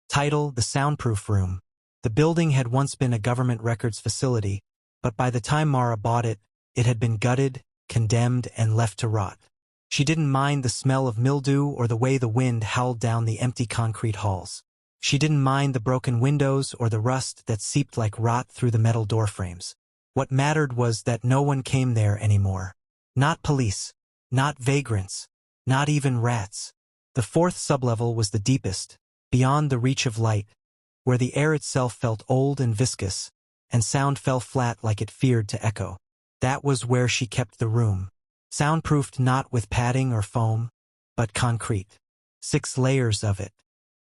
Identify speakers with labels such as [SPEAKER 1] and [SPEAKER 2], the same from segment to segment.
[SPEAKER 1] Title: The Soundproof Room. The building had once been a government records facility, but by the time Mara bought it, it had been gutted, condemned, and left to rot. She didn't mind the smell of mildew or the way the wind howled down the empty concrete halls. She didn't mind the broken windows or the rust that seeped like rot through the metal doorframes. What mattered was that no one came there anymore. Not police, not vagrants, not even rats. The fourth sublevel was the deepest, beyond the reach of light, where the air itself felt old and viscous, and sound fell flat like it feared to echo. That was where she kept the room, soundproofed not with padding or foam, but concrete. 6 layers of it.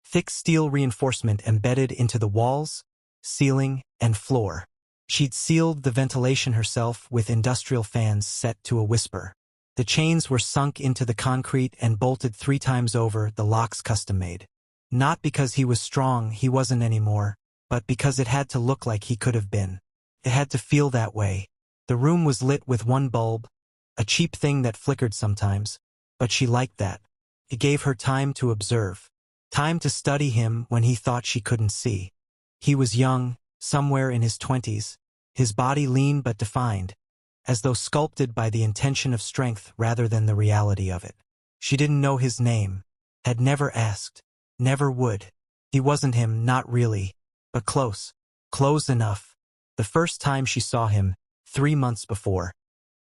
[SPEAKER 1] Thick steel reinforcement embedded into the walls, ceiling, and floor. She'd sealed the ventilation herself with industrial fans set to a whisper. The chains were sunk into the concrete and bolted 3 times over, the locks custom-made. Not because he was strong, he wasn't anymore, but because it had to look like he could have been. It had to feel that way. The room was lit with 1 bulb, a cheap thing that flickered sometimes, but she liked that. It gave her time to observe, time to study him when he thought she couldn't see. He was young, somewhere in his 20s, his body lean but defined, as though sculpted by the intention of strength rather than the reality of it. She didn't know his name, had never asked, never would. He wasn't him, not really, but close, close enough. The first time she saw him, 3 months before.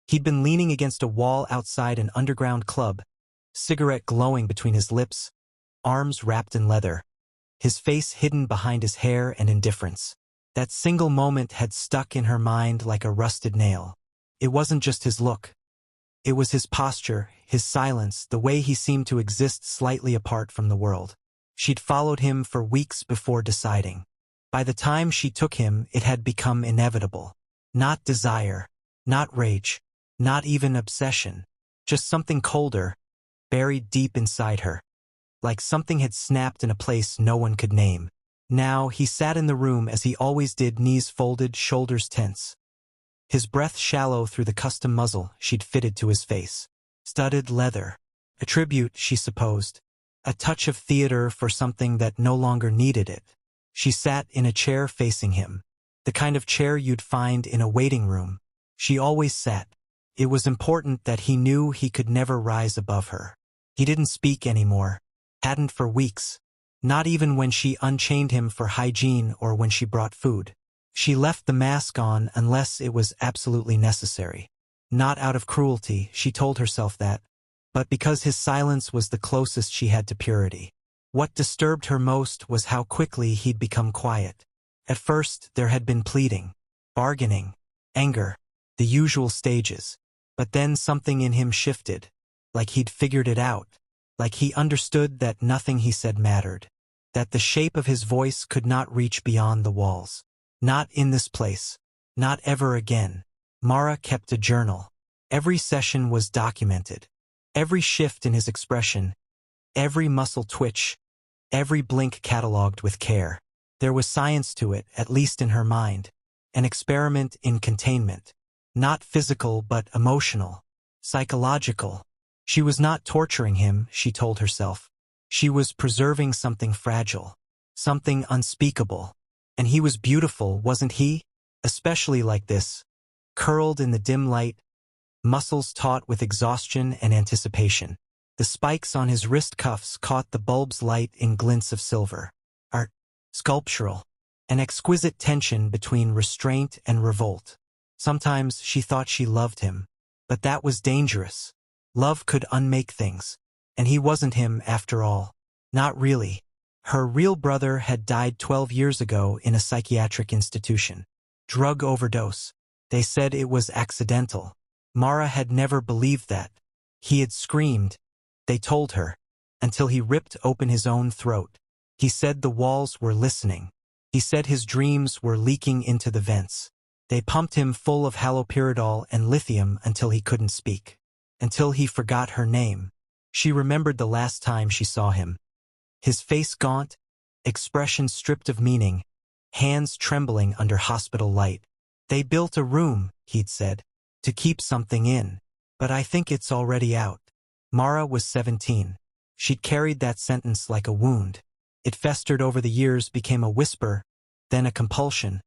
[SPEAKER 1] He'd been leaning against a wall outside an underground club, cigarette glowing between his lips, arms wrapped in leather, his face hidden behind his hair and indifference. That single moment had stuck in her mind like a rusted nail. It wasn't just his look. It was his posture, his silence, the way he seemed to exist slightly apart from the world. She'd followed him for weeks before deciding. By the time she took him, it had become inevitable. Not desire, not rage, not even obsession. Just something colder, buried deep inside her. Like something had snapped in a place no one could name. Now he sat in the room as he always did, knees folded, shoulders tense. His breath shallow through the custom muzzle she'd fitted to his face. Studded leather. A tribute, she supposed. A touch of theater for something that no longer needed it. She sat in a chair facing him. The kind of chair you'd find in a waiting room. She always sat. It was important that he knew he could never rise above her. He didn't speak anymore. Hadn't for weeks. Not even when she unchained him for hygiene or when she brought food. She left the mask on unless it was absolutely necessary. Not out of cruelty, she told herself that, but because his silence was the closest she had to purity. What disturbed her most was how quickly he'd become quiet. At first, there had been pleading, bargaining, anger, the usual stages. But then something in him shifted, like he'd figured it out, like he understood that nothing he said mattered, that the shape of his voice could not reach beyond the walls. Not in this place. Not ever again. Mara kept a journal. Every session was documented. Every shift in his expression, every muscle twitch, every blink catalogued with care. There was science to it, at least in her mind. An experiment in containment. Not physical but emotional. Psychological. She was not torturing him, she told herself. She was preserving something fragile. Something unspeakable. And he was beautiful, wasn't he? Especially like this. Curled in the dim light, muscles taut with exhaustion and anticipation. The spikes on his wrist cuffs caught the bulb's light in glints of silver. Art. Sculptural. An exquisite tension between restraint and revolt. Sometimes she thought she loved him. But that was dangerous. Love could unmake things. And he wasn't him after all. Not really. Her real brother had died 12 years ago in a psychiatric institution. Drug overdose. They said it was accidental. Mara had never believed that. He had screamed. They told her. Until he ripped open his own throat. He said the walls were listening. He said his dreams were leaking into the vents. They pumped him full of haloperidol and lithium until he couldn't speak. Until he forgot her name. She remembered the last time she saw him. His face gaunt, expression stripped of meaning, hands trembling under hospital light. They built a room, he'd said, to keep something in. But I think it's already out. Mara was 17. She'd carried that sentence like a wound. It festered over the years, became a whisper, then a compulsion.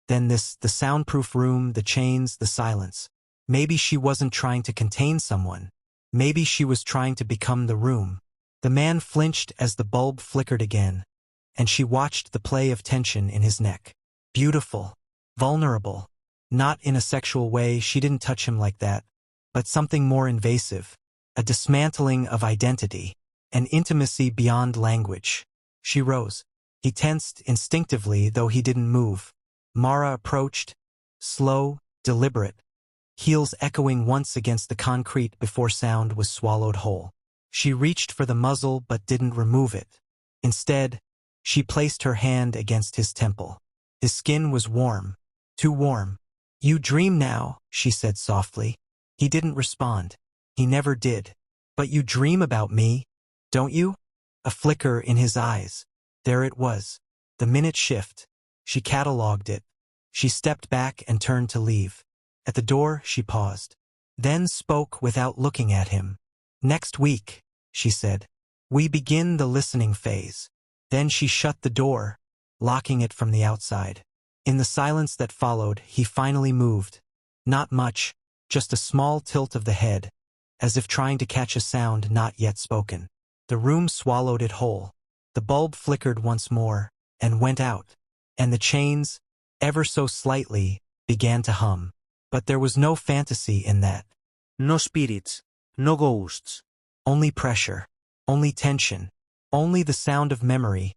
[SPEAKER 1] Then the soundproof room, the chains, the silence. Maybe she wasn't trying to contain someone. Maybe she was trying to become the room. The man flinched as the bulb flickered again, and she watched the play of tension in his neck. Beautiful. Vulnerable. Not in a sexual way, she didn't touch him like that, but something more invasive. A dismantling of identity. An intimacy beyond language. She rose. He tensed instinctively, though he didn't move. Mara approached, slow, deliberate, heels echoing once against the concrete before sound was swallowed whole. She reached for the muzzle but didn't remove it. Instead, she placed her hand against his temple. His skin was warm, too warm. "You dream now," she said softly. He didn't respond. He never did. "But you dream about me, don't you?" A flicker in his eyes. There it was. The minute shift. She catalogued it. She stepped back and turned to leave. At the door, she paused. Then spoke without looking at him. "Next week," she said. "We begin the listening phase." Then she shut the door, locking it from the outside. In the silence that followed, he finally moved. Not much, just a small tilt of the head, as if trying to catch a sound not yet spoken. The room swallowed it whole. The bulb flickered once more, and went out. And the chains, ever so slightly, began to hum. But there was no fantasy in that.
[SPEAKER 2] No spirits, no ghosts.
[SPEAKER 1] Only pressure, only tension, only the sound of memory,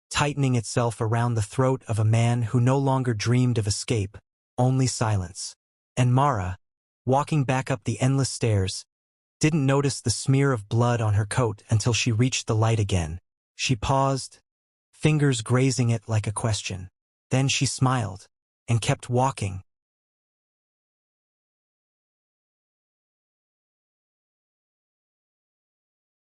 [SPEAKER 1] tightening itself around the throat of a man who no longer dreamed of escape, only silence. And Mara, walking back up the endless stairs, didn't notice the smear of blood on her coat until she reached the light again. She paused, fingers grazing it like a question. Then she smiled, and kept walking,